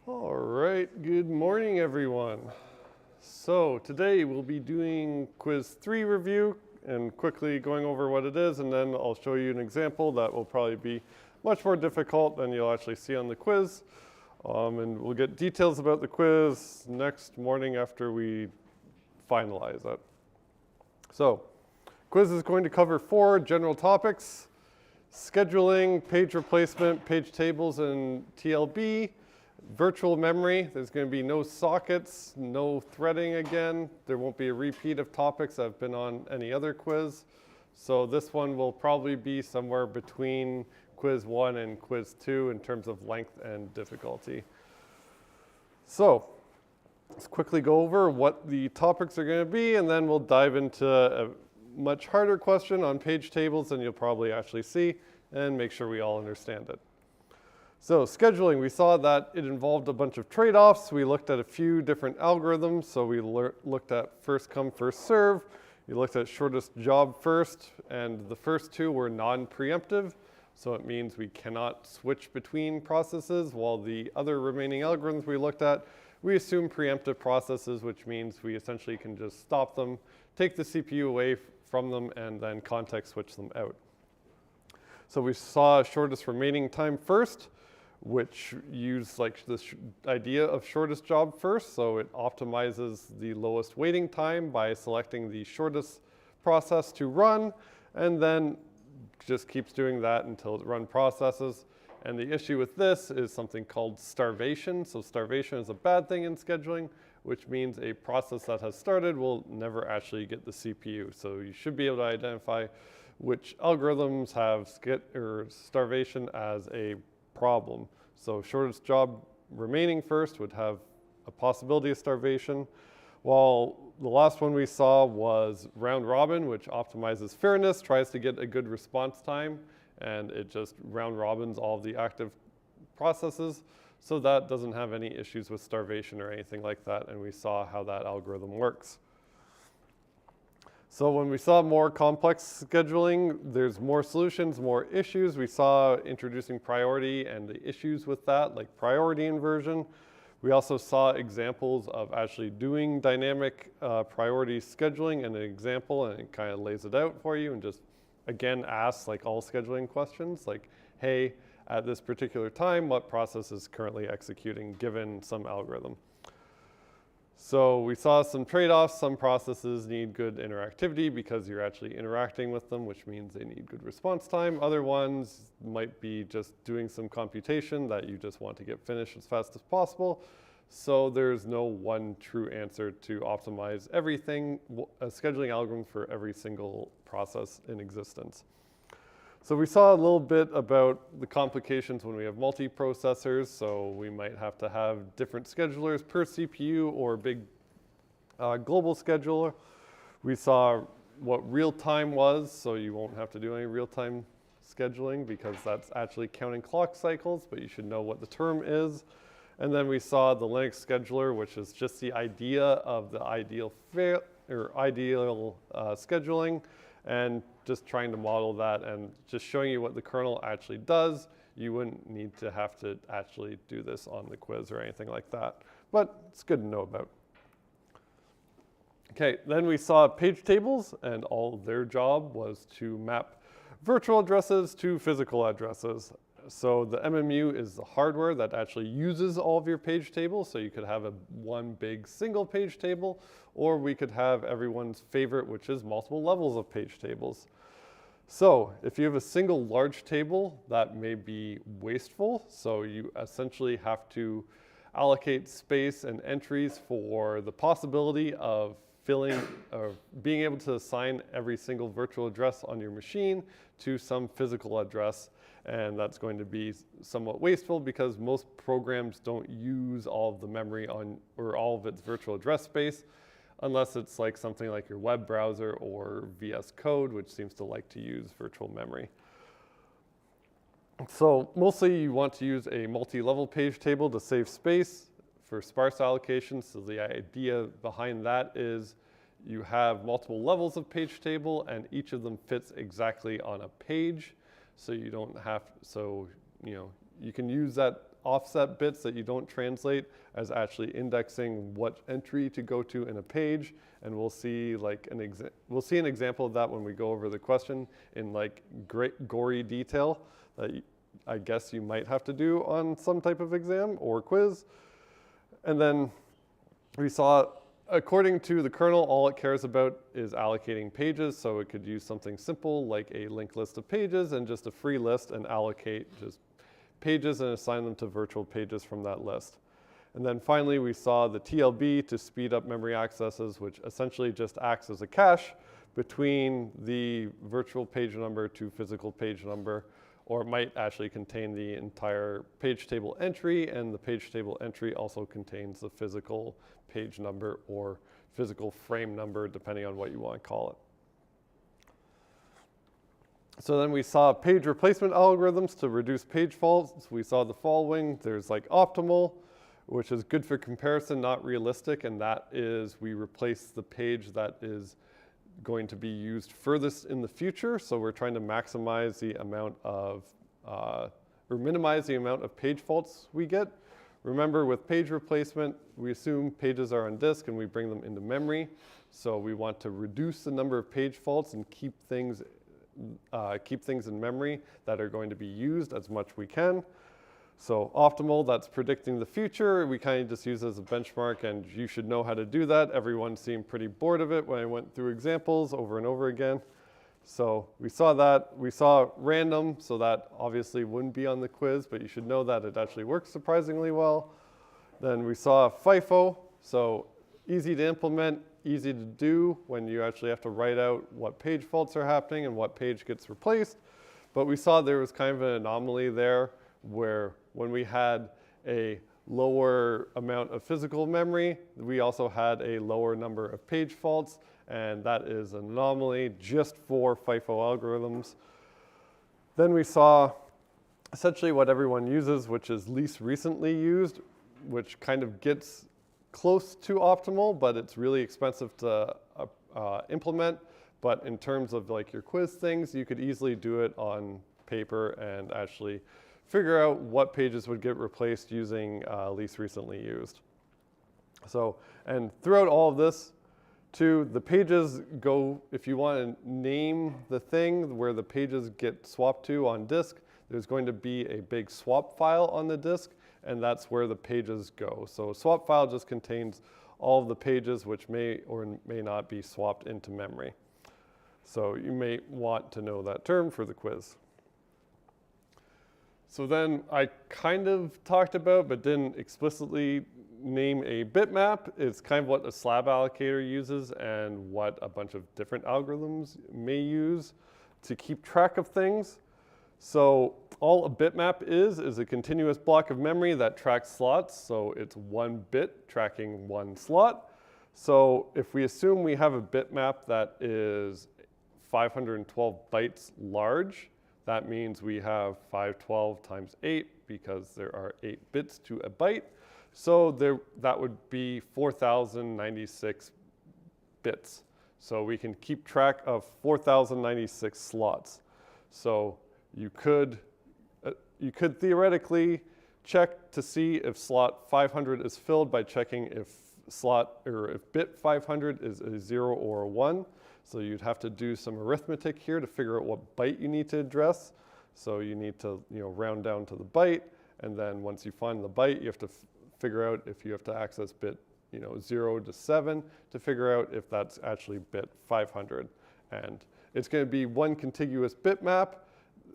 All right, good morning everyone. So today we'll be doing quiz 3 review and quickly going over what it is, and then I'll show you an example that will probably be much more difficult than you'll actually see on the quiz. And we'll get details about the quiz next morning after we finalize it. So, quiz is going to cover 4 general topics: scheduling, page replacement, page tables, and TLB. Virtual memory, there's going to be no sockets, no threading again. There won't be a repeat of topics that have been on any other quiz. So this one will probably be somewhere between quiz 1 and quiz 2 in terms of length and difficulty. So let's quickly go over what the topics are going to be, and then we'll dive into a much harder question on page tables than you'll probably actually see, and make sure we all understand it. So scheduling, we saw that it involved a bunch of trade-offs. We looked at a few different algorithms. So we looked at first come, first serve. We looked at shortest job first, and the first 2 were non-preemptive. So it means we cannot switch between processes, while the other remaining algorithms we looked at, we assume preemptive processes, which means we essentially can just stop them, take the CPU away from them, and then context switch them out. So we saw shortest remaining time first, which used like this idea of shortest job first. So it optimizes the lowest waiting time by selecting the shortest process to run, and then just keeps doing that until it run processes. And the issue with this is something called starvation. So starvation is a bad thing in scheduling, which means a process that has started will never actually get the CPU. So you should be able to identify which algorithms have starvation as a problem. So shortest job remaining first would have a possibility of starvation, while the last one we saw was round robin, which optimizes fairness, tries to get a good response time, and it just round robins all of the active processes. So that doesn't have any issues with starvation or anything like that, and we saw how that algorithm works. So when we saw more complex scheduling, there's more solutions, more issues. We saw introducing priority and the issues with that, like priority inversion. We also saw examples of actually doing dynamic priority scheduling in an example, and it kind of lays it out for you and just, again, asks like all scheduling questions, like, hey, at this particular time, what process is currently executing given some algorithm? So we saw some trade-offs. Some processes need good interactivity because you're actually interacting with them, which means they need good response time. Other ones might be just doing some computation that you just want to get finished as fast as possible. So there's no one true answer to optimize everything, a scheduling algorithm for every single process in existence. So we saw a little bit about the complications when we have multiprocessors. So we might have to have different schedulers per CPU or big global scheduler. We saw what real-time was, so you won't have to do any real-time scheduling because that's actually counting clock cycles, but you should know what the term is. And then we saw the Linux scheduler, which is just the idea of the ideal scheduling, and just trying to model that and just showing you what the kernel actually does. You wouldn't need to have to actually do this on the quiz or anything like that, but it's good to know about. Okay, then we saw page tables, and all their job was to map virtual addresses to physical addresses. So the MMU is the hardware that actually uses all of your page tables. So you could have one big single page table, or we could have everyone's favorite, which is multiple levels of page tables. So if you have a single large table, that may be wasteful. So you essentially have to allocate space and entries for the possibility of being able to assign every single virtual address on your machine to some physical address. And that's going to be somewhat wasteful because most programs don't use all of the memory or all of its virtual address space, unless it's like something like your web browser or VS Code, which seems to like to use virtual memory. So mostly you want to use a multi-level page table to save space for sparse allocations. So the idea behind that is you have multiple levels of page table, and each of them fits exactly on a page. So you don't have, you can use that offset bits that you don't translate as actually indexing what entry to go to in a page. And we'll see like an example of that when we go over the question in like great gory detail that I guess you might have to do on some type of exam or quiz. And then we saw, according to the kernel, all it cares about is allocating pages. So it could use something simple like a linked list of pages and just a free list and allocate just pages and assign them to virtual pages from that list. And then finally, we saw the TLB to speed up memory accesses, which essentially just acts as a cache between the virtual page number to physical page number, or it might actually contain the entire page table entry, and the page table entry also contains the physical page number or physical frame number, depending on what you want to call it. So then we saw page replacement algorithms to reduce page faults. We saw the following. There's like optimal, which is good for comparison, not realistic, and that is we replace the page that is going to be used furthest in the future. So we're trying to maximize the amount of, or minimize the amount of page faults we get. Remember, with page replacement, we assume pages are on disk and we bring them into memory. So we want to reduce the number of page faults and keep things in memory that are going to be used as much we can. So optimal, that's predicting the future. We kind of just use it as a benchmark, and you should know how to do that. Everyone seemed pretty bored of it when I went through examples over and over again. So we saw that. We saw random, so that obviously wouldn't be on the quiz, but you should know that it actually works surprisingly well. Then we saw FIFO, so easy to implement, easy to do when you actually have to write out what page faults are happening and what page gets replaced. But we saw there was kind of an anomaly there, where when we had a lower amount of physical memory, we also had a lower number of page faults, and that is an anomaly just for FIFO algorithms. Then we saw essentially what everyone uses, which is least recently used, which kind of gets close to optimal, but it's really expensive to implement. But in terms of like your quiz things, you could easily do it on paper and actually figure out what pages would get replaced using least recently used. So, and throughout all of this, too, the pages go, if you want to name the thing where the pages get swapped to on disk, there's going to be a big swap file on the disk, and that's where the pages go. So a swap file just contains all of the pages which may or may not be swapped into memory. So you may want to know that term for the quiz. So then I kind of talked about, but didn't explicitly name a bitmap. It's kind of what a slab allocator uses and what a bunch of different algorithms may use to keep track of things. So all a bitmap is a continuous block of memory that tracks slots. So it's one bit tracking one slot. So if we assume we have a bitmap that is 512 bytes large, that means we have 512 times 8 because there are 8 bits to a byte. So that would be 4,096 bits. So we can keep track of 4,096 slots. So you could theoretically check to see if slot 500 is filled by checking if bit 500 is a 0 or a 1. So you'd have to do some arithmetic here to figure out what byte you need to address. So you need to round down to the byte, and then once you find the byte, you have to figure out if you have to access bit 0 to 7 to figure out if that's actually bit 500. And it's going to be one contiguous bitmap,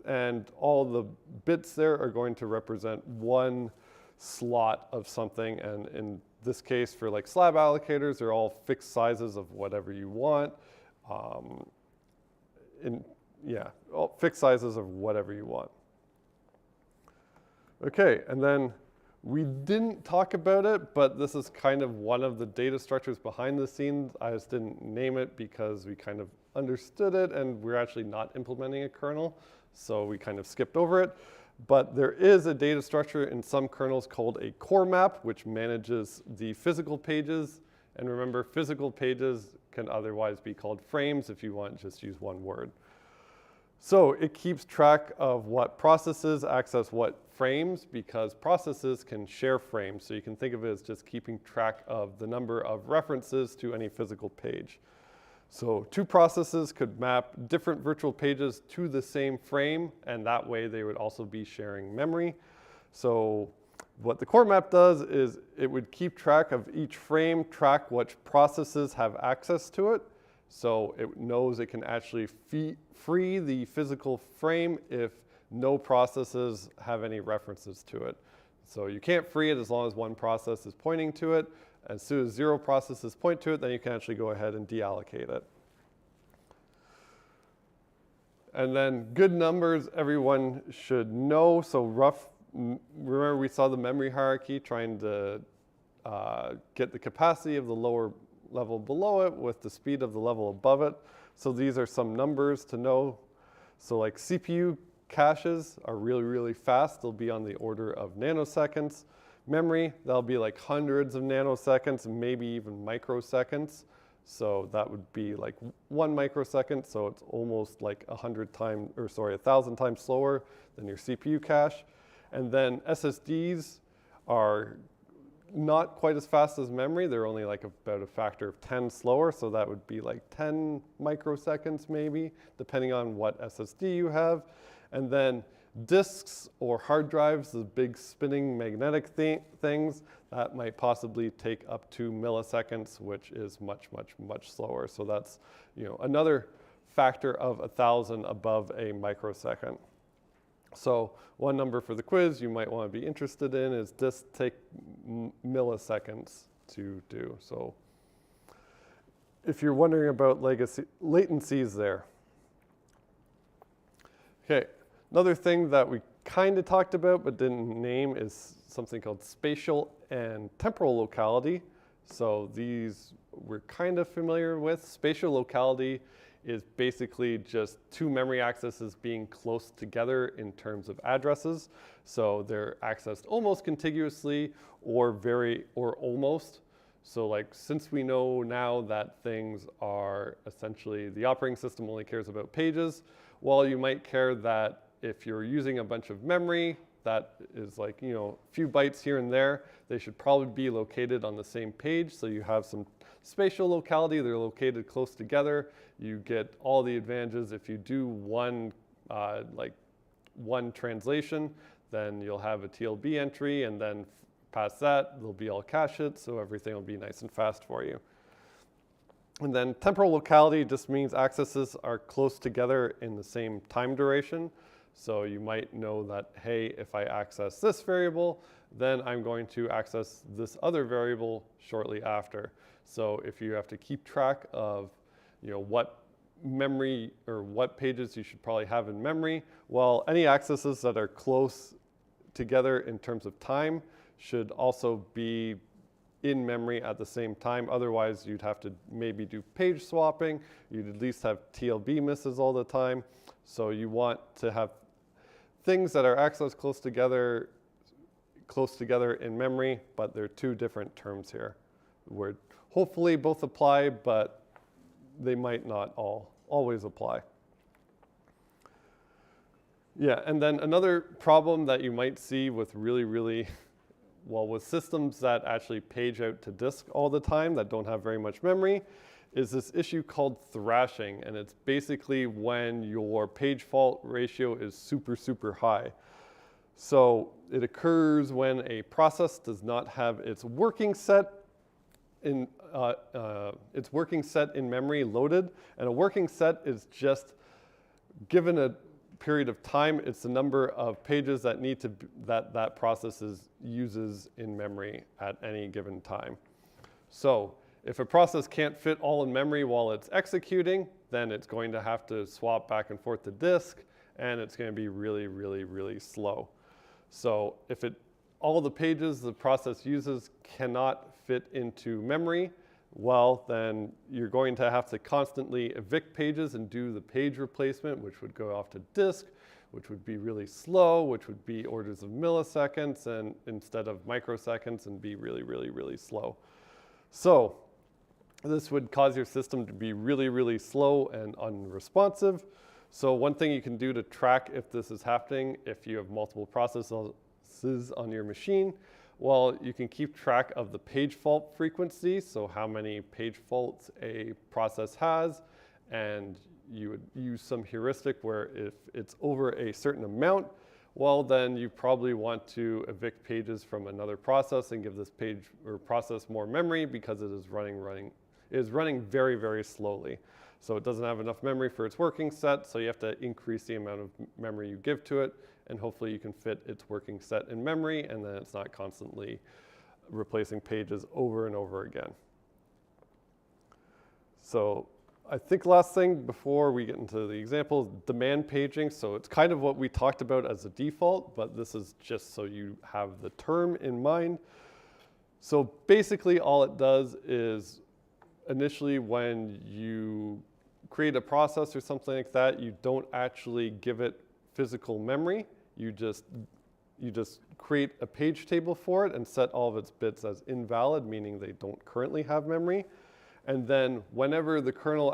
and all the bits there are going to represent one slot of something. And in this case, for like slab allocators, they're all fixed sizes of whatever you want. All fixed sizes of whatever you want. Okay, and then we didn't talk about it, but this is kind of one of the data structures behind the scenes. I just didn't name it because we kind of understood it, and we're actually not implementing a kernel, so we kind of skipped over it. But there is a data structure in some kernels called a core map, which manages the physical pages. And remember, physical pages can otherwise be called frames if you want to just use one word. So it keeps track of what processes access what frames, because processes can share frames. So you can think of it as just keeping track of the number of references to any physical page. So two processes could map different virtual pages to the same frame, and that way they would also be sharing memory. So what the core map does is it would keep track of each frame, track which processes have access to it. So it knows it can actually free the physical frame if no processes have any references to it. So you can't free it as long as one process is pointing to it. As soon as 0 processes point to it, then you can actually go ahead and deallocate it. And then good numbers, everyone should know. So remember we saw the memory hierarchy trying to get the capacity of the lower level below it with the speed of the level above it. So these are some numbers to know. So like CPU caches are really, really fast. They'll be on the order of nanoseconds. Memory, that'll be like hundreds of nanoseconds, maybe even microseconds. So that would be like 1 microsecond. So it's almost like 1,000 times slower than your CPU cache. And then SSDs are not quite as fast as memory. They're only like about a factor of 10 slower. So that would be like 10 microseconds maybe, depending on what SSD you have. And then disks or hard drives, the big spinning magnetic things, that might possibly take up to milliseconds, which is much, much, much slower. So that's, another factor of 1,000 above a microsecond. So one number for the quiz you might want to be interested in is disks take milliseconds to do. So if you're wondering about latencies there. Okay, another thing that we kind of talked about but didn't name is something called spatial and temporal locality. So these we're kind of familiar with. Spatial locality is basically just two memory accesses being close together in terms of addresses. So they're accessed almost contiguously or almost. So like since we know now that things are essentially, the operating system only cares about pages, well, you might care that if you're using a bunch of memory that is like, a few bytes here and there, they should probably be located on the same page. So you have some spatial locality, they're located close together. You get all the advantages. If you do one translation, then you'll have a TLB entry, and then past that, they'll be all cache hits, so everything will be nice and fast for you. And then temporal locality just means accesses are close together in the same time duration. So you might know that, hey, if I access this variable, then I'm going to access this other variable shortly after. So if you have to keep track of what memory or what pages you should probably have in memory, well, any accesses that are close together in terms of time should also be in memory at the same time. Otherwise, you'd have to maybe do page swapping. You'd at least have TLB misses all the time. So you want to have things that are accessed close together in memory, but they're two different terms here. Where hopefully both apply, but they might not always apply. Yeah, and then another problem that you might see with with systems that actually page out to disk all the time that don't have very much memory is this issue called thrashing. And it's basically when your page fault ratio is super, super high. So it occurs when a process does not have its working set in memory loaded, and a working set is just given a period of time, it's the number of pages that that process uses in memory at any given time. So if a process can't fit all in memory while it's executing, then it's going to have to swap back and forth to disk, and it's going to be really, really, really slow. So if all the pages the process uses cannot fit into memory, well, then you're going to have to constantly evict pages and do the page replacement, which would go off to disk, which would be really slow, which would be orders of milliseconds and instead of microseconds, and be really, really, really slow. So this would cause your system to be really, really slow and unresponsive. So one thing you can do to track if this is happening, if you have multiple processes on your machine, well, you can keep track of the page fault frequency, so how many page faults a process has, and you would use some heuristic where if it's over a certain amount, well, then you probably want to evict pages from another process and give this page or process more memory because it is running very, very slowly. So it doesn't have enough memory for its working set, so you have to increase the amount of memory you give to it, and hopefully you can fit its working set in memory, and then it's not constantly replacing pages over and over again. So I think last thing before we get into the example, demand paging. So it's kind of what we talked about as a default, but this is just so you have the term in mind. So basically all it does is initially when you create a process or something like that, you don't actually give it physical memory. You just create a page table for it and set all of its bits as invalid, meaning they don't currently have memory. And then whenever the kernel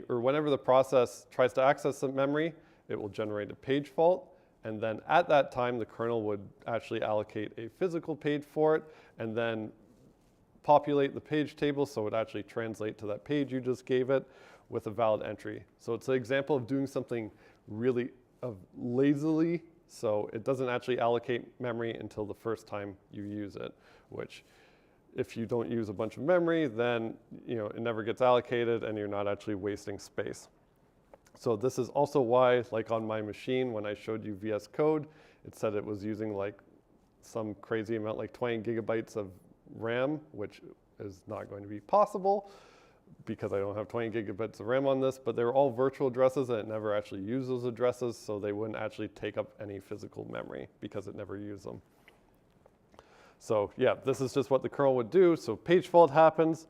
whenever the process tries to access the memory, it will generate a page fault. And then at that time, the kernel would actually allocate a physical page for it and then populate the page table so it actually translate to that page you just gave it with a valid entry. So it's an example of doing something really lazily, so it doesn't actually allocate memory until the first time you use it, which if you don't use a bunch of memory, then it never gets allocated and you're not actually wasting space. So this is also why, like on my machine, when I showed you VS Code, it said it was using like some crazy amount, like 20 gigabytes of RAM, which is not going to be possible because I don't have 20 gigabytes of RAM on this, but they're all virtual addresses and it never actually used those addresses, so they wouldn't actually take up any physical memory because it never used them. So yeah, this is just what the kernel would do. So page fault happens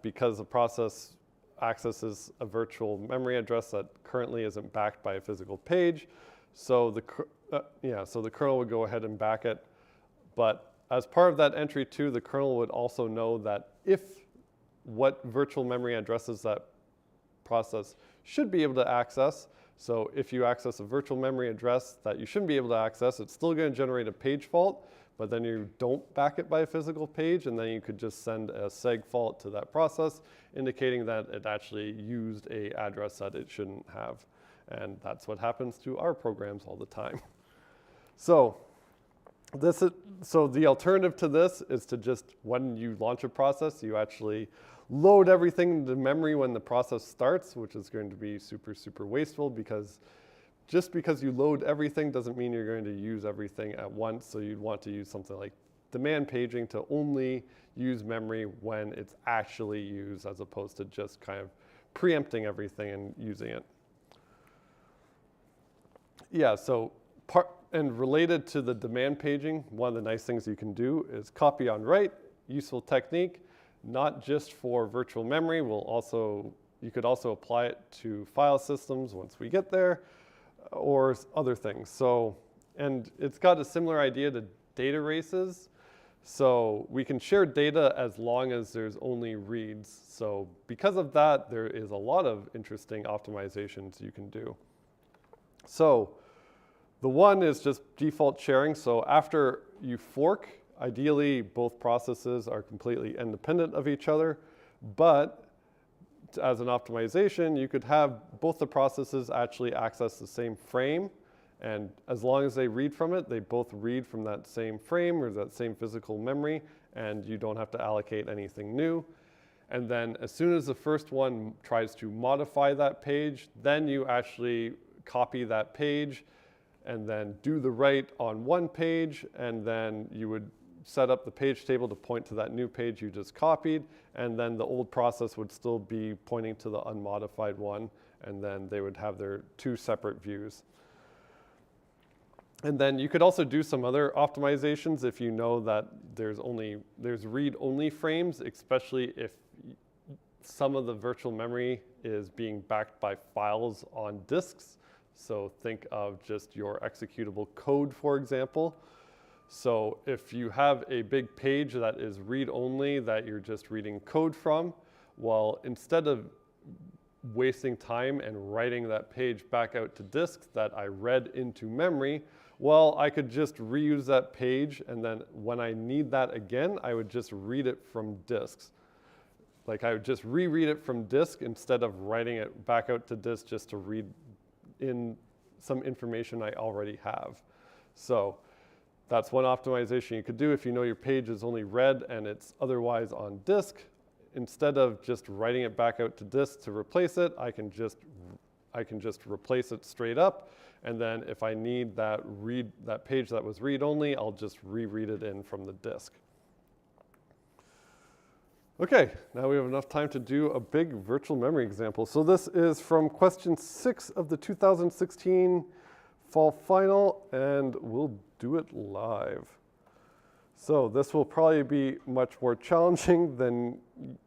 because the process accesses a virtual memory address that currently isn't backed by a physical page. So the kernel would go ahead and back it. But as part of that entry too, the kernel would also know that what virtual memory addresses that process should be able to access. So if you access a virtual memory address that you shouldn't be able to access, it's still going to generate a page fault, but then you don't back it by a physical page, and then you could just send a seg fault to that process, indicating that it actually used an address that it shouldn't have. And that's what happens to our programs all the time. So the alternative to this is to just, when you launch a process, you actually load everything into memory when the process starts, which is going to be super, super wasteful because just because you load everything doesn't mean you're going to use everything at once. So you'd want to use something like demand paging to only use memory when it's actually used, as opposed to just kind of preempting everything and using it. Yeah, so and related to the demand paging, one of the nice things you can do is copy on write, useful technique, not just for virtual memory. You could also apply it to file systems once we get there, or other things. So, and it's got a similar idea to data races. So we can share data as long as there's only reads. So because of that, there is a lot of interesting optimizations you can do. So the one is just default sharing. So after you fork, ideally both processes are completely independent of each other, but as an optimization, you could have both the processes actually access the same frame, and as long as they read from it, they both read from that same frame or that same physical memory, and you don't have to allocate anything new. And then as soon as the first one tries to modify that page, then you actually copy that page and then do the write on one page, and then you would set up the page table to point to that new page you just copied, and then the old process would still be pointing to the unmodified one, and then they would have their two separate views. And then you could also do some other optimizations if you know that there's read-only frames, especially if some of the virtual memory is being backed by files on disks. So think of just your executable code, for example. So if you have a big page that is read-only that you're just reading code from, well, instead of wasting time and writing that page back out to disk that I read into memory, well, I could just reuse that page, and then when I need that again, I would just read it from disks. Like I would just reread it from disk instead of writing it back out to disk just to read in some information I already have. So that's one optimization you could do if you know your page is only read and it's otherwise on disk. Instead of just writing it back out to disk to replace it, I can just replace it straight up. And then if I need that page that was read-only, I'll just reread it in from the disk. Okay, now we have enough time to do a big virtual memory example. So this is from question 6 of the 2016 fall final, and we'll do it live. So this will probably be much more challenging than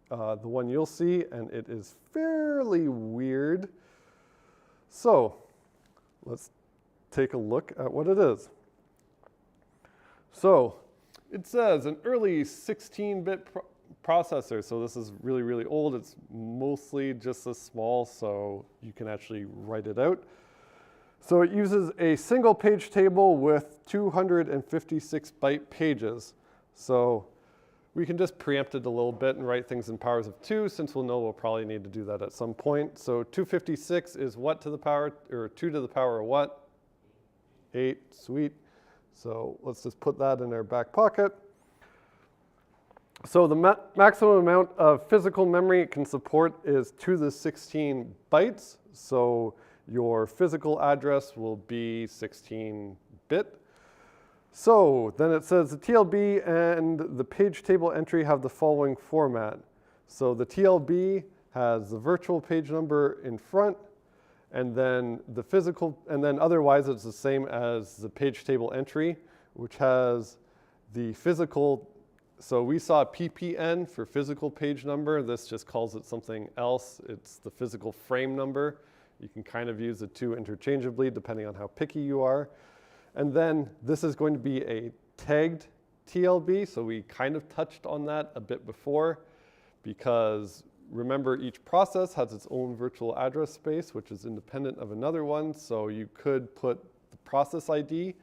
the one you'll see, and it is fairly weird. So let's take a look at what it is. So it says an early 16-bit processor. So this is really, really old. It's mostly just this small, so you can actually write it out. So it uses a single page table with 256 byte pages. So we can just preempt it a little bit and write things in powers of 2, since we'll know we'll probably need to do that at some point. So 256 is what to the power, or 2 to the power of what? 8, sweet. So let's just put that in our back pocket. So the maximum amount of physical memory it can support is 2 to the 16 bytes. So your physical address will be 16-bit. So then it says the TLB and the page table entry have the following format. So the TLB has the virtual page number in front, and then the physical, and then otherwise it's the same as the page table entry, which has the physical. So we saw PPN for physical page number. This just calls it something else. It's the physical frame number. You can kind of use the two interchangeably depending on how picky you are. And then this is going to be a tagged TLB. So we kind of touched on that a bit before, because remember each process has its own virtual address space, which is independent of another one. So you could put the process ID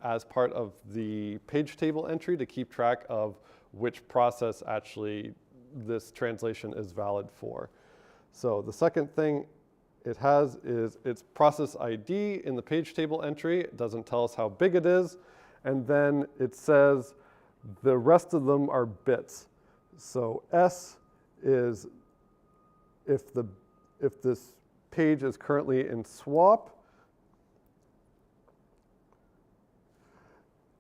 as part of the page table entry to keep track of which process actually this translation is valid for. So the second thing it has is its process ID in the page table entry. It doesn't tell us how big it is. And then it says the rest of them are bits. So S is if this page is currently in swap.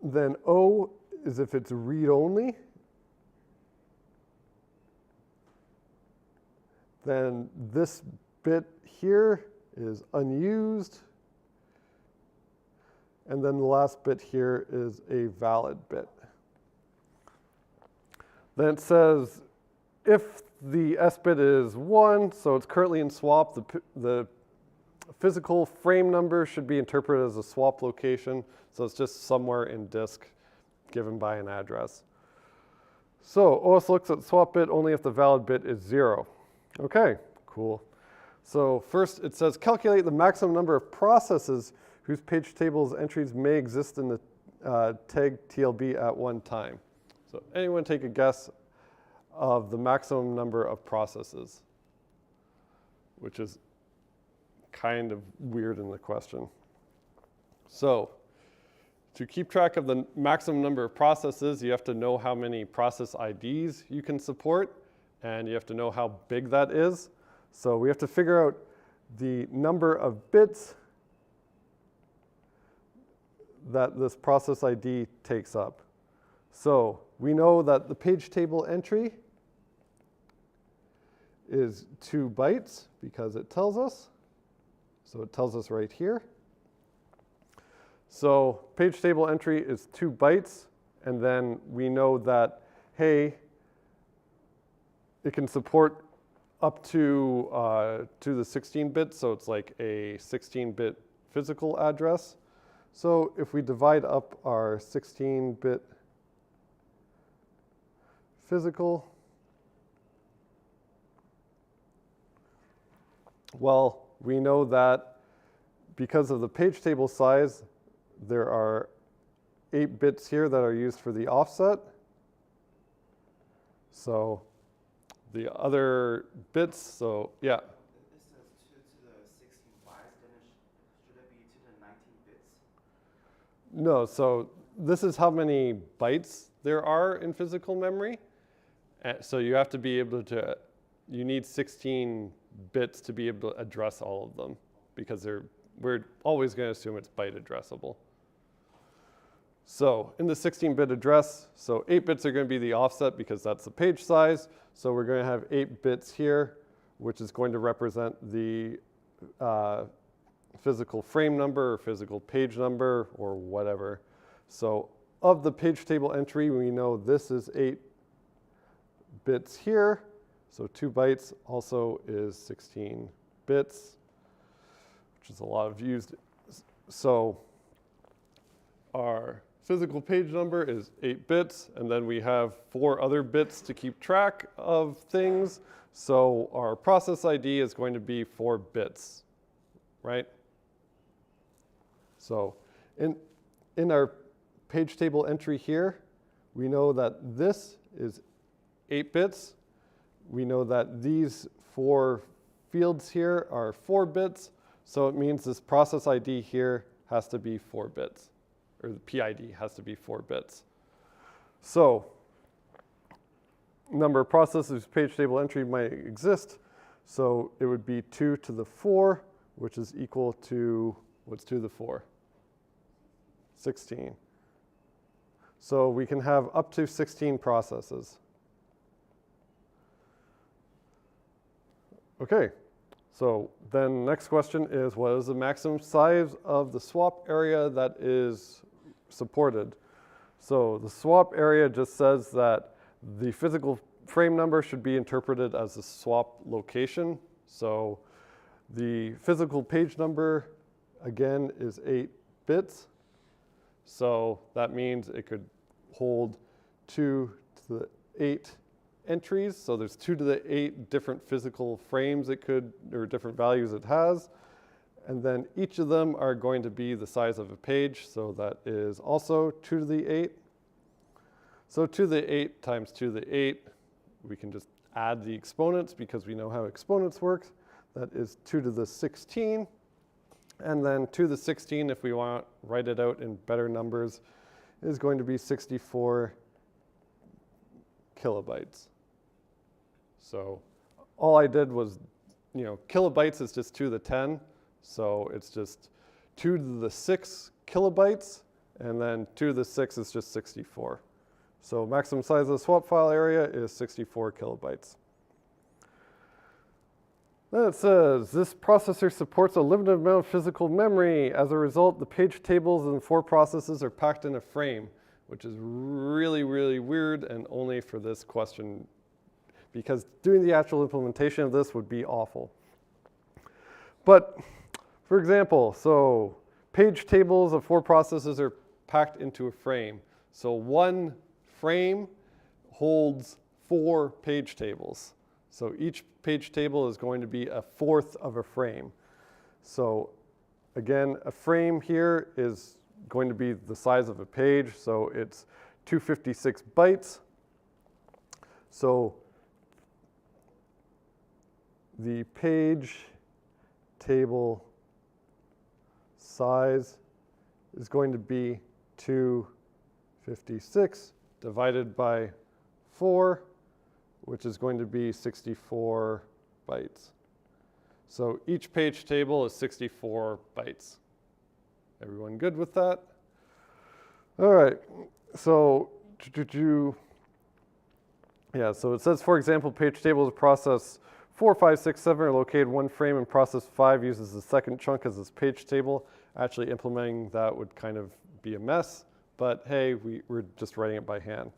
Then O is if it's read-only. Then this bit here is unused. And then the last bit here is a valid bit. Then it says if the S bit is 1, so it's currently in swap, the physical frame number should be interpreted as a swap location. So it's just somewhere in disk given by an address. So OS looks at swap bit only if the valid bit is 0. Okay, cool. So first it says calculate the maximum number of processes whose page tables entries may exist in the tag TLB at one time. So anyone take a guess of the maximum number of processes, which is kind of weird in the question. So to keep track of the maximum number of processes, you have to know how many process IDs you can support, and you have to know how big that is. So we have to figure out the number of bits that this process ID takes up. So we know that the page table entry is 2 bytes because it tells us. So it tells us right here. So page table entry is 2 bytes, and then we know that, hey, it can support up to the 16-bit, so it's like a 16-bit physical address. So if we divide up our 16-bit physical, Well, we know that because of the page table size, there are 8 bits here that are used for the offset. So the other bits, so yeah. This says 2 to the 16 bytes, then should it be 2 to the 19 bits? No, so this is how many bytes there are in physical memory. So you have to be able to, you need 16 bits to be able to address all of them because we're always going to assume it's byte addressable. So in the 16-bit address, so 8 bits are going to be the offset because that's the page size. So we're going to have 8 bits here, which is going to represent the physical frame number or physical page number or whatever. So of the page table entry, we know this is 8 bits here. So 2 bytes also is 16 bits, which is a lot of used. So our physical page number is 8 bits, and then we have 4 other bits to keep track of things. So our process ID is going to be 4 bits, right? So in our page table entry here, we know that this is 8 bits. We know that these 4 fields here are 4 bits. So it means this process ID here has to be 4 bits, or the PID has to be 4 bits. So number of processes page table entry might exist. So it would be 2 to the 4, which is equal to, what's 2 to the 4? 16. So we can have up to 16 processes. Okay, so then next question is, what is the maximum size of the swap area that is supported? So the swap area just says that the physical frame number should be interpreted as the swap location. So the physical page number, again, is 8 bits. So that means it could hold 2 to the 8 entries. So there's 2 to the 8 different physical frames it could, or different values it has. And then each of them are going to be the size of a page. So that is also 2 to the 8. So 2 to the 8 times 2 to the 8, we can just add the exponents because we know how exponents work. That is 2 to the 16. And then 2 to the 16, if we want to write it out in better numbers, is going to be 64 kilobytes. So all I did was, kilobytes is just 2 to the 10. So it's just 2 to the 6 kilobytes, and then 2 to the 6 is just 64. So maximum size of the swap file area is 64 kilobytes. Then it says, this processor supports a limited amount of physical memory. As a result, the page tables and 4 processes are packed in a frame, which is really, really weird and only for this question, because doing the actual implementation of this would be awful. But for example, so page tables of 4 processes are packed into a frame. So one frame holds 4 page tables. So each page table is going to be a fourth of a frame. So again, a frame here is going to be the size of a page. So it's 256 bytes. So the page table size is going to be 256 divided by 4, which is going to be 64 bytes. So each page table is 64 bytes. Everyone good with that? All right, so yeah, so it says, for example, page tables process 4, 5, 6, 7 are located in one frame, and process 5 uses the second chunk as its page table. Actually implementing that would kind of be a mess, but hey, we're just writing it by hand.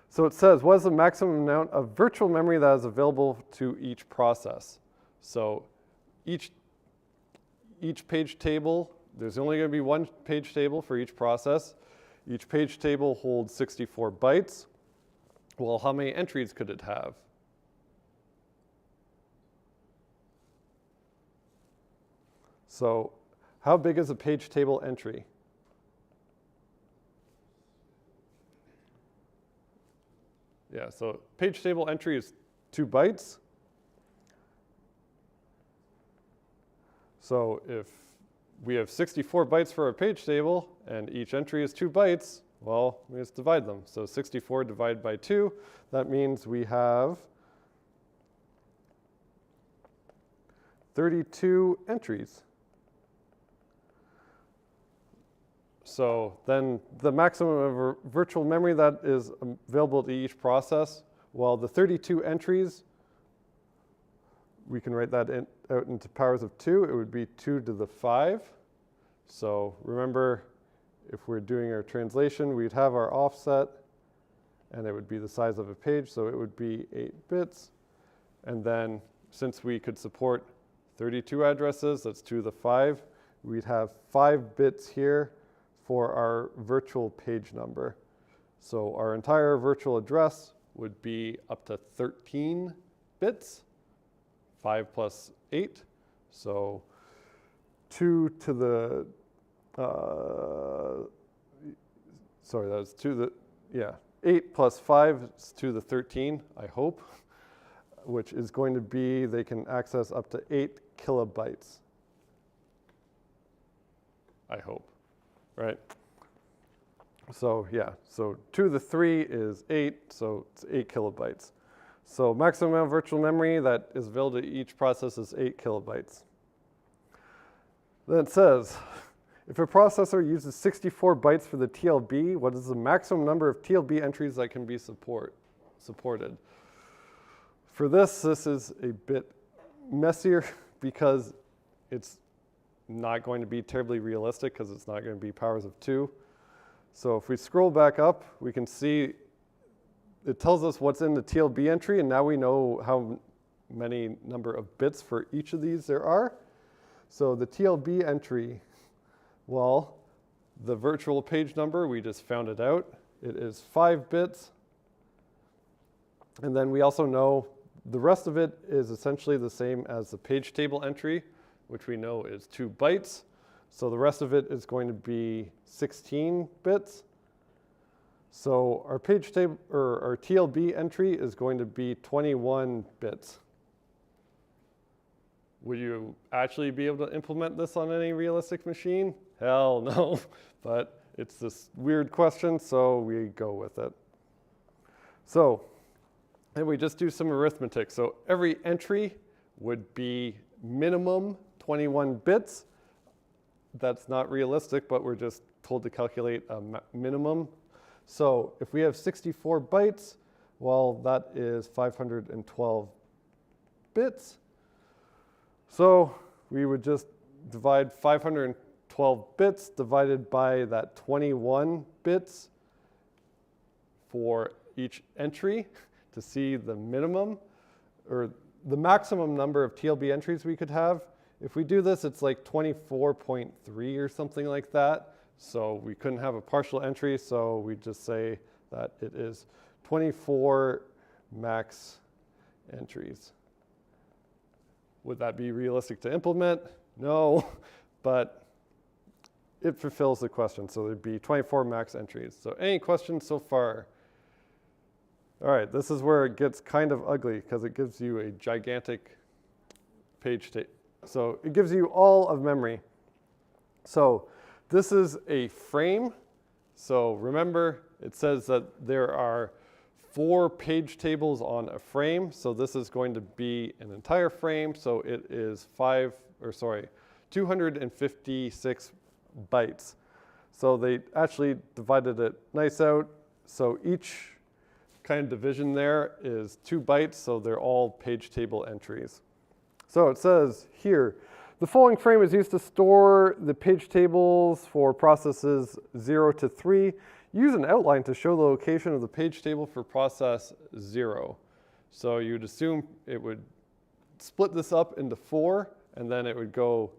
So it says, what is the maximum amount of virtual memory that is available to each process? So each page table, there's only going to be one page table for each process. Each page table holds 64 bytes. Well, how many entries could it have? So how big is a page table entry? Yeah, so page table entry is 2 bytes. So if we have 64 bytes for our page table and each entry is 2 bytes, well, we just divide them. So 64 divided by 2, that means we have 32 entries. So then the maximum of virtual memory that is available to each process, well, the 32 entries, we can write that out into powers of 2. It would be 2 to the 5. So remember, if we're doing our translation, we'd have our offset, and it would be the size of a page, so it would be 8 bits. And then since we could support 32 addresses, that's 2 to the 5, we'd have 5 bits here for our virtual page number. So our entire virtual address would be up to 13 bits, 5 plus 8. So 2 to the, sorry, that was 2 to the, yeah, 8 plus 5 is 2 to the 13, I hope, which is going to be, they can access up to 8 kilobytes. I hope. Right? So yeah, so 2 to the 3 is 8, so it's 8 kilobytes. So maximum amount of virtual memory that is available to each process is 8 kilobytes. Then it says, if a processor uses 64 bytes for the TLB, what is the maximum number of TLB entries that can be supported? For this is a bit messier because it's not going to be terribly realistic because it's not going to be powers of 2. So if we scroll back up, we can see it tells us what's in the TLB entry, and now we know how many number of bits for each of these there are. So the TLB entry, well, the virtual page number, we just found it out. It is 5 bits. And then we also know the rest of it is essentially the same as the page table entry, which we know is 2 bytes. So the rest of it is going to be 16 bits. So our page table, or our TLB entry is going to be 21 bits. Would you actually be able to implement this on any realistic machine? Hell no, but it's this weird question, so we go with it. So, and we just do some arithmetic. So every entry would be minimum 21 bits. That's not realistic, but we're just told to calculate a minimum. So if we have 64 bytes, well, that is 512 bits. So we would just divide 512 bits divided by that 21 bits for each entry to see the minimum or the maximum number of TLB entries we could have. If we do this, it's like 24.3 or something like that. So we couldn't have a partial entry, so we just say that it is 24 max entries. Would that be realistic to implement? No, but it fulfills the question. So there'd be 24 max entries. So any questions so far? All right, this is where it gets kind of ugly because it gives you a gigantic page table. So it gives you all of memory. So this is a frame. So remember, it says that there are 4 page tables on a frame. So this is going to be an entire frame. So it is 256 bytes. So they actually divided it nice out. So each kind of division there is 2 bytes. So they're all page table entries. So it says here, the following frame is used to store the page tables for processes 0 to 3. Use an outline to show the location of the page table for process 0. So you'd assume it would split this up into 4, and then it would go,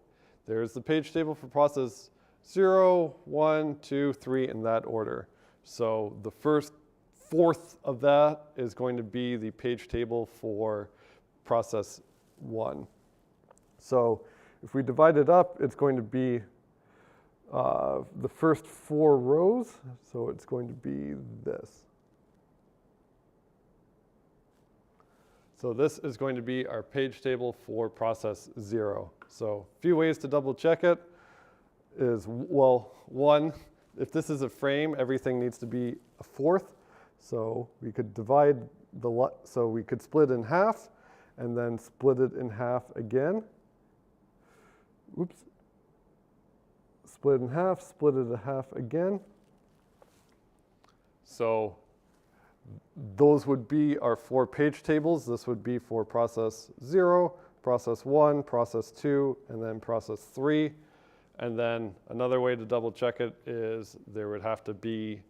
there's the page table for process 0, 1, 2, 3 in that order. So the first fourth of that is going to be the page table for process 1. So if we divide it up, it's going to be the first 4 rows. So it's going to be this. So this is going to be our page table for process 0. So a few ways to double check it is, well, one, if this is a frame, everything needs to be a 4th. So we could divide so we could split in half and then split it in half again. Oops. Split in half, split it in half again. So those would be our 4 page tables. This would be for process 0, process 1, process 2, and then process 3. And then another way to double check it is there would have to be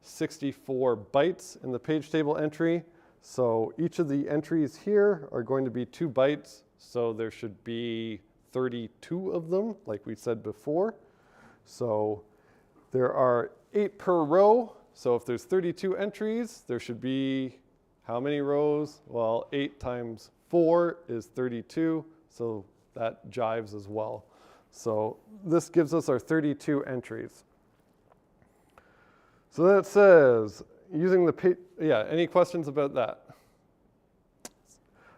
64 bytes in the page table entry. So each of the entries here are going to be 2 bytes. So there should be 32 of them, like we said before. So there are 8 per row. So if there's 32 entries, there should be how many rows? Well, 8 times 4 is 32. So that jives as well. So this gives us our 32 entries. So then it says, using the page, any questions about that?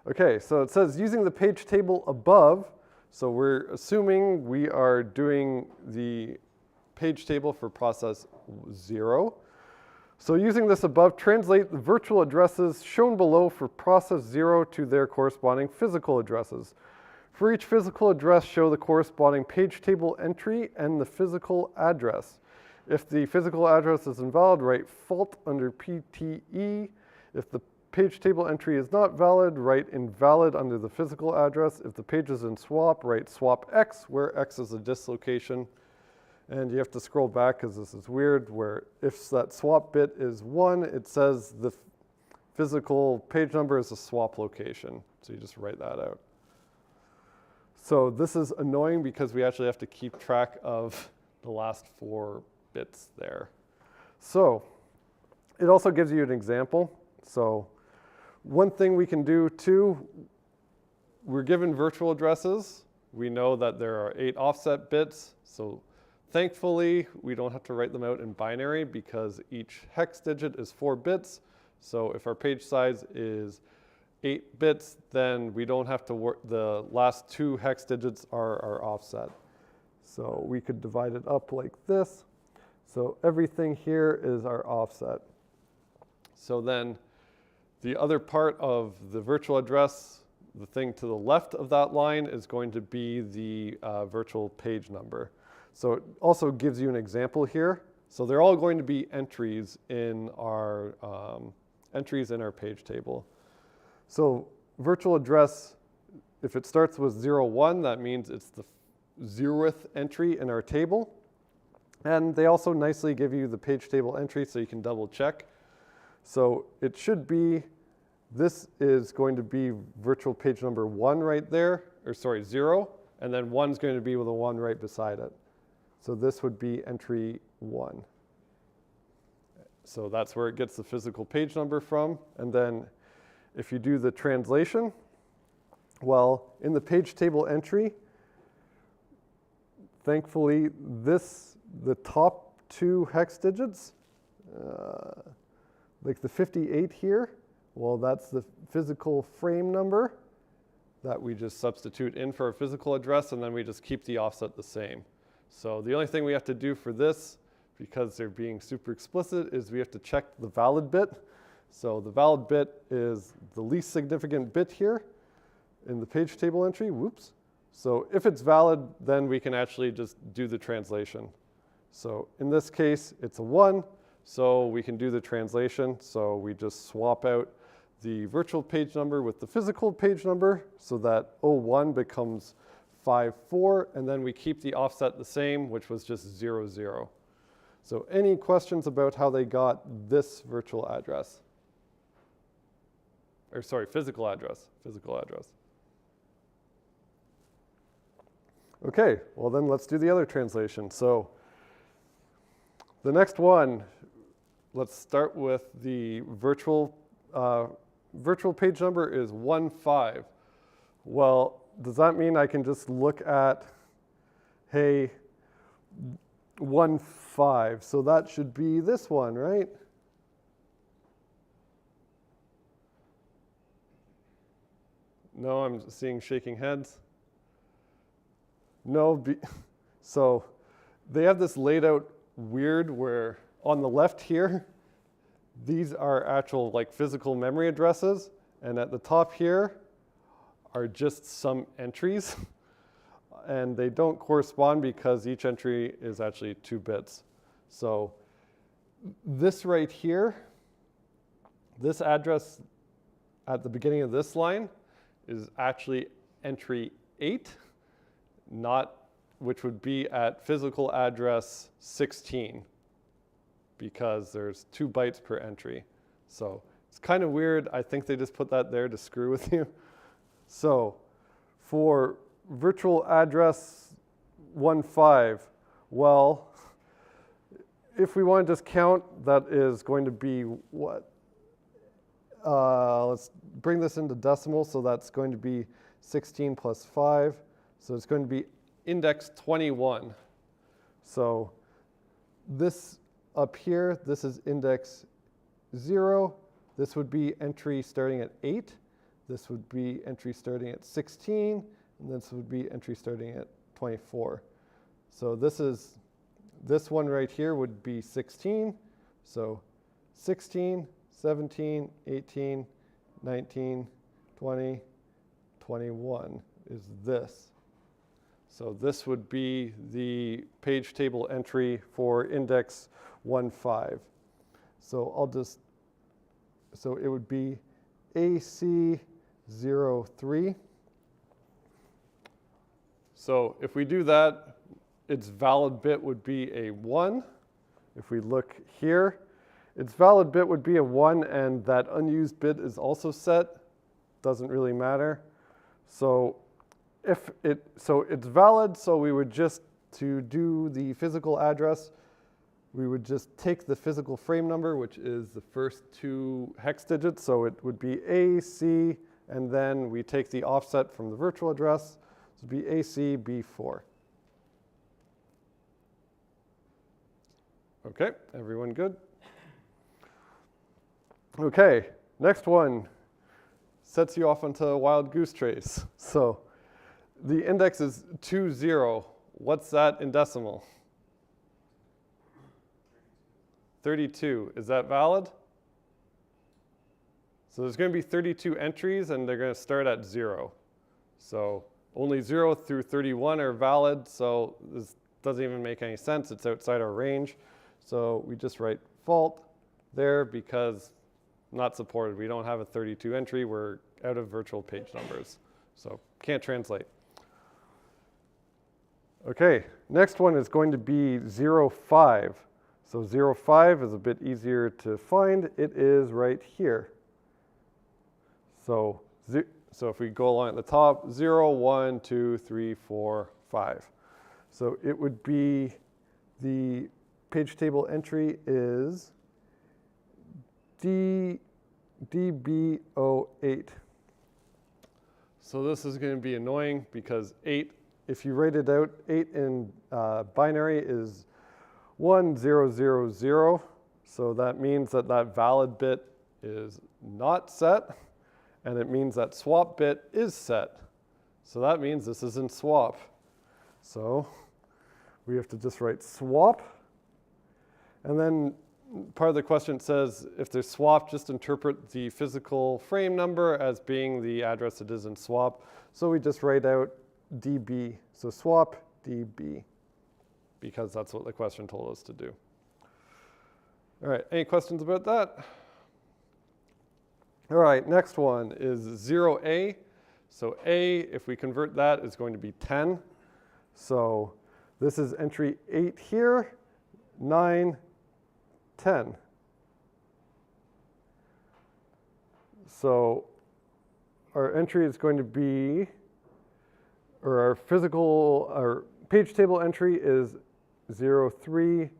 Okay, so it says using the page table above, so we're assuming we are doing the page table for process 0. So using this above, translate the virtual addresses shown below for process 0 to their corresponding physical addresses. For each physical address, show the corresponding page table entry and the physical address. If the physical address is invalid, write fault under PTE. If the page table entry is not valid, write invalid under the physical address. If the page is in swap, write swap X, where X is a dislocation. And you have to scroll back because this is weird, where if that swap bit is 1, it says the physical page number is a swap location. So you just write that out. So this is annoying because we actually have to keep track of the last 4 bits there. So it also gives you an example. So one thing we can do too, we're given virtual addresses. We know that there are 8 offset bits. So thankfully, we don't have to write them out in binary because each hex digit is 4 bits. So if our page size is 8 bits, then we don't have to work, the last 2 hex digits are our offset. So we could divide it up like this. So everything here is our offset. So then the other part of the virtual address, the thing to the left of that line is going to be the virtual page number. So it also gives you an example here. So they're all going to be entries in our page table. So virtual address, if it starts with 01, that means it's the 0th entry in our table. And they also nicely give you the page table entry so you can double check. So it should be, this is going to be virtual page number 1 right there, or sorry, 0, and then 1 is going to be with a 1 right beside it. So this would be entry 1. So that's where it gets the physical page number from. And then if you do the translation, well, in the page table entry, thankfully, the top 2 hex digits, like the 58 here, well, that's the physical frame number that we just substitute in for our physical address, and then we just keep the offset the same. So the only thing we have to do for this, because they're being super explicit, is we have to check the valid bit. So the valid bit is the least significant bit here in the page table entry. Whoops. So if it's valid, then we can actually just do the translation. So in this case, it's a 1, so we can do the translation. So we just swap out the virtual page number with the physical page number so that 01 becomes 54, and then we keep the offset the same, which was just 00. So any questions about how they got this virtual address? Or sorry, physical address. Okay, well then let's do the other translation. So the next one, let's start with the virtual page number is 15. Well, does that mean I can just look at, hey, 1, 5? So that should be this one, right? No, I'm seeing shaking heads. No, so they have this laid out weird where on the left here, these are actual like physical memory addresses, and at the top here are just some entries, and they don't correspond because each entry is actually 2 bits. So this right here, this address at the beginning of this line is actually entry 8, which would be at physical address 16, because there's 2 bytes per entry. So it's kind of weird. I think they just put that there to screw with you. So for virtual address 15, well, if we want to just count, that is going to be what? Let's bring this into decimal. So that's going to be 16 plus 5. So it's going to be index 21. So this up here, this is index 0. This would be entry starting at 8. This would be entry starting at 16. And this would be entry starting at 24. So this one right here would be 16. So 16, 17, 18, 19, 20, 21 is this. So this would be the page table entry for index 15. So so it would be AC 03. So if we do that, its valid bit would be a 1. If we look here, its valid bit would be a 1, and that unused bit is also set. Doesn't really matter. So it's valid, so we would just, to do the physical address, we would just take the physical frame number, which is the first 2 hex digits. So it would be AC, and then we take the offset from the virtual address. So it would be AC B4. Okay, everyone good? Okay, next one sets you off onto a wild goose chase. So the index is 20. What's that in decimal? 32. Is that valid? So there's going to be 32 entries, and they're going to start at 0. So only 0 through 31 are valid, so this doesn't even make any sense. It's outside our range. So we just write fault there because not supported. We don't have a 32 entry. We're out of virtual page numbers. So can't translate. Okay, next one is going to be 05. So 05 is a bit easier to find. It is right here. So if we go along at the top, 0, 1, 2, 3, 4, 5. So it would be, the page table entry is DB08. So this is going to be annoying because 8, if you write it out, 8 in binary is 1000. So that means that that valid bit is not set, and it means that swap bit is set. So that means this is in swap. So we have to just write swap. And then part of the question says, if there's swap, just interpret the physical frame number as being the address it is in swap. So we just write out DB. So swap DB, because that's what the question told us to do. All right, any questions about that? All right, next one is 0A. So A, if we convert that, is going to be 10. So this is entry 8 here, 9, 10. So our entry is going to be, or our page table entry is 030E.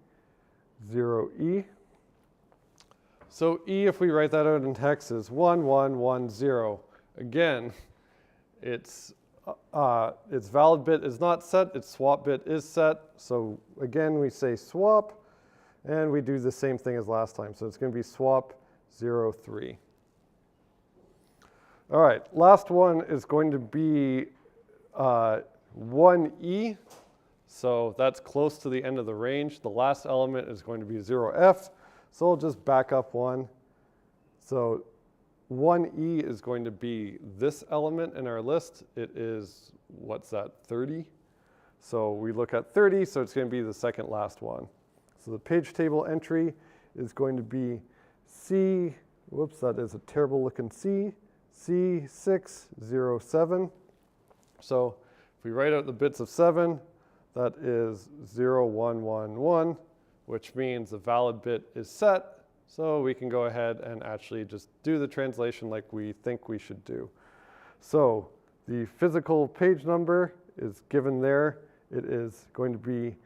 So E, if we write that out in text, is 1110. Again, it's its valid bit is not set, its swap bit is set. So again, we say swap, and we do the same thing as last time. So it's going to be swap 03. All right, last one is going to be 1E. So that's close to the end of the range. The last element is going to be 0F. So I'll just back up one. So 1E is going to be this element in our list. It is, what's that, 30? So we look at 30, so it's going to be the second last one. So the page table entry is going to be C, whoops, that is a terrible looking C, C607. So if we write out the bits of 7, that is 0, 1, 1, 1, which means the valid bit is set. So we can go ahead and actually just do the translation like we think we should do. So the physical page number is given there. It is going to be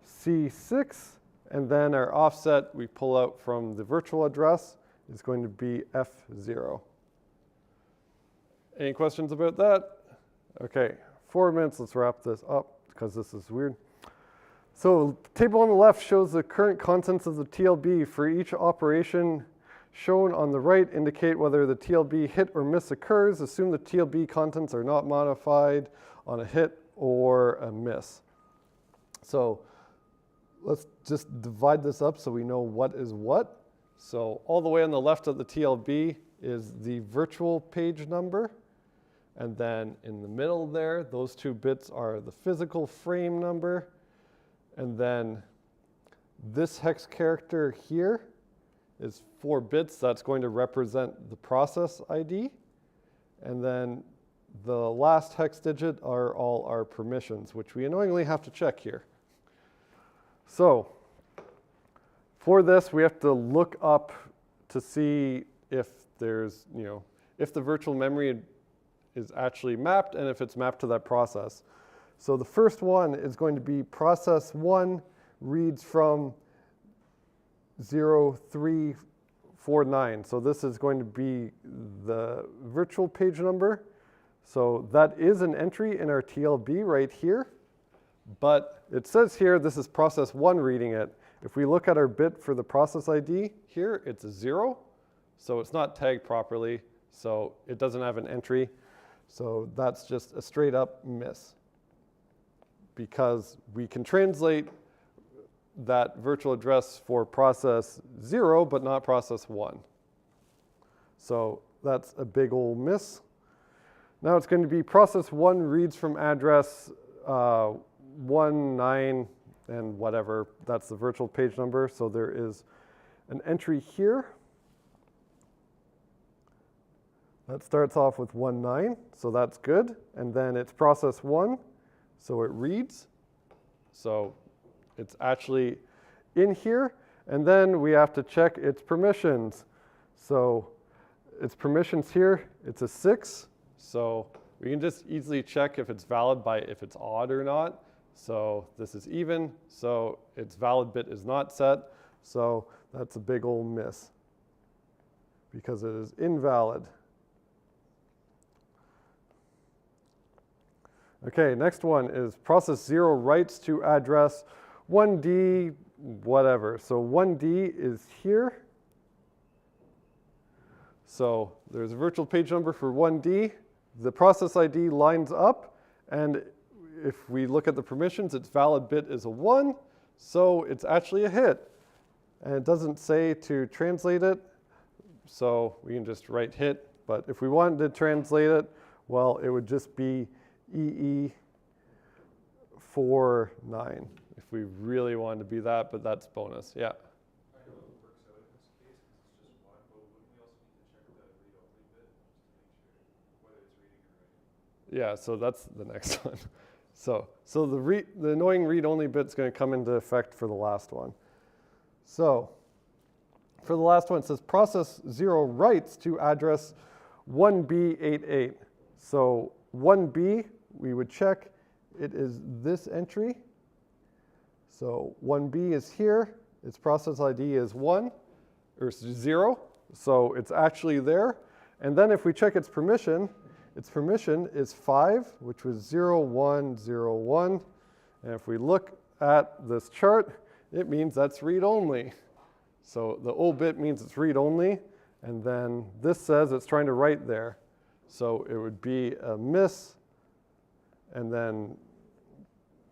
C6, and then our offset we pull out from the virtual address is going to be F0. Any questions about that? Okay, 4 minutes, let's wrap this up because this is weird. So the table on the left shows the current contents of the TLB. For each operation shown on the right indicate whether the TLB hit or miss occurs. Assume the TLB contents are not modified on a hit or a miss. So let's just divide this up so we know what is what. So all the way on the left of the TLB is the virtual page number. And then in the middle there, those two bits are the physical frame number. And then this hex character here is 4 bits. That's going to represent the process ID. And then the last hex digit are all our permissions, which we annoyingly have to check here. So for this, we have to look up to see if there's, if the virtual memory is actually mapped and if it's mapped to that process. So the first one is going to be process 1 reads from 0349. So this is going to be the virtual page number. So that is an entry in our TLB right here. But it says here this is process 1 reading it. If we look at our bit for the process ID here, it's a 0. So it's not tagged properly. So it doesn't have an entry. So that's just a straight up miss, because we can translate that virtual address for process 0, but not process 1. So that's a big old miss. Now it's going to be process 1 reads from address 19 and whatever. That's the virtual page number. So there is an entry here. That starts off with 19, so that's good. And then it's process 1. So it reads, so it's actually in here, and then we have to check its permissions. So its permissions here, it's a 6, so we can just easily check if it's valid by if it's odd or not. So this is even, so its valid bit is not set, so that's a big old miss because it is invalid. Okay, next one is process 0 writes to address 1D, whatever. So 1D is here. So there's a virtual page number for 1D. The process ID lines up, and if we look at the permissions, its valid bit is a 1, so it's actually a hit. And it doesn't say to translate it, so we can just write hit. But if we wanted to translate it, well, it would just be EE49 if we really wanted to be that, but that's bonus, yeah. I know it works out in this case because it's just 1, but wouldn't we also need to check the read-only bit just to make sure whether it's reading or writing? Yeah, so that's the next one. So the annoying read-only bit's going to come into effect for the last one. So for the last one, it says process 0 writes to address 1B88. So 1B, we would check, it is this entry. So 1B is here, its process ID is 1, or 0, so it's actually there. And then if we check its permission, its permission is 5, which was 0, 1, 0, 1. And if we look at this chart, it means that's read-only. So the O bit means it's read-only, and then this says it's trying to write there. So it would be a miss, and then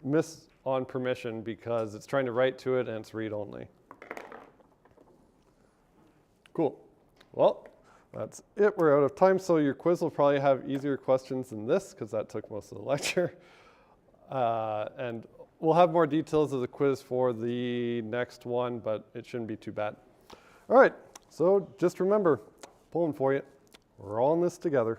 miss on permission because it's trying to write to it and it's read-only. Cool. Well, that's it. We're out of time, so your quiz will probably have easier questions than this because that took most of the lecture. And we'll have more details of the quiz for the next one, but it shouldn't be too bad. All right, so just remember, pulling for you, we're all in this together.